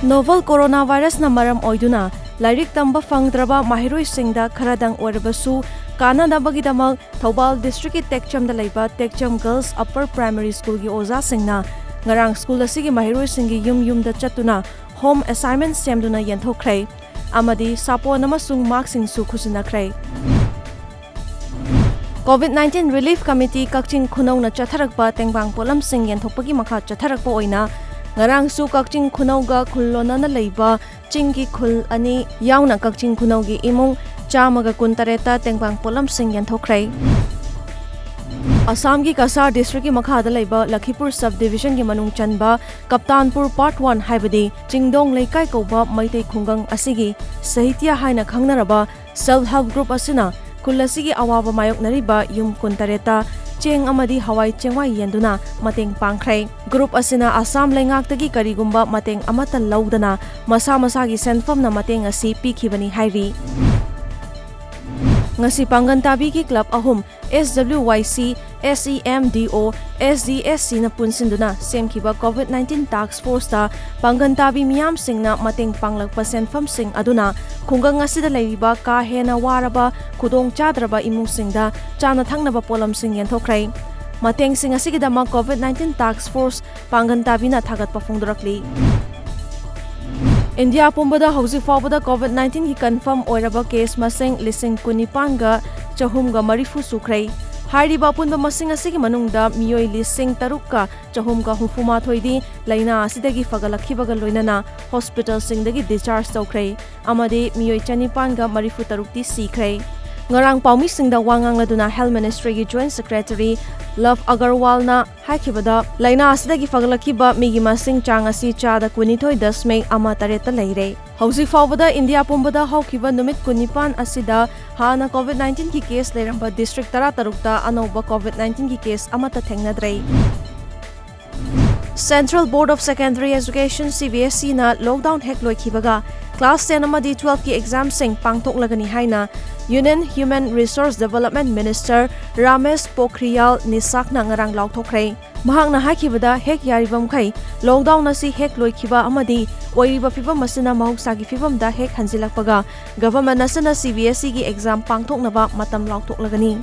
Novel coronavirus na maram oiduna lairik tamba fangdraba mahiroisingda kharadang oirabasu kanadabagidamag Thobal District ki Tekchamda leiba Tekcham Girls Upper Primary School gi oza singna ngarang school asigi mahiroisingi yumda chatuna home assignment semduna yenthokrai amadi sapo namasung marksing su khusinakrai. COVID-19 Relief Committee Kakching Khunau na chatharakpa tengbang polam sing yenthokpagi makha chatharakpa oina ngarang su Kakching Khunau ga khullona na leiba chinggi khul ani yauna Kakching Khunau gi imung chamaga kuntareta tengbang polam sing yenthokrai. Assam ki Kasar District ki makha da leiba Lakhipur Subdivision ki manung chanba Kaptanpur Part 1 haibadi Chingdong leikai koba maitai khungang asigi sahitya haina khangnaraba self-help group asina kulasigi awaba mayok nariba yum kuntareta cheng amadi hawai chengwai yenduna mateng pangkhrai. Group asina Assam lengaktagi karigumba mateng amata laudana masa gi senfam na mateng asi pikhibani hairi. Ngasi Pangantabi ki club ahum SWYC, SEMDO, SDSC na punsinduna semkiba COVID-19 task force ta Pangantabi miyam singna mateng panglagpa senfam sing aduna khungang asida leiba ka hena waraba khudong chadraba imung singda chana thangnaba polam sing yenthokrai. Mateng sing asigidama COVID-19 task force Pangantabi na thagatpa phongdorakli. India pumbada hausi fawbada COVID-19 ki confirm oiraba case masing lising kunipanga chahumga marifu sukrai. Hairiba punba masing asigi manungda miyoi lising tarukka chahumga hufuma thoidi laina asidagi fagalakhibaga loinana hospital singdagi discharge tawkrai amade miyoi chanipanga marifu tarukti sikrai. Ngarang paumi singda wangang laduna Health Ministry ki Joint Secretary Love Agarwal na haikibada laina asidagi fagalakhiba migi masing changasi chada kunithoi dasmei ama tareta leire. Hausi fawbada India pumbada haukiba numit kunipan asida hana COVID-19 ki case leiramba district tara tarukta anoba COVID-19 ki case amata thengnadrei. Central Board of Secondary Education CBSE na lockdown hek loikhibaga class 10 amadi 12 ki exam sing pangthoklagani haina Union Human Resource Development Minister Ramesh Pokhriyal Nisak na ngarang lauthokrai. Mahak na haikibada hek yaribam khai lockdown asi hek loikhiba amadi oiriba fibam asina mahuksa gi fibam da hek hanjilakpaga government asina CBSE gi exam pangthoknaba matam lauthoklagani.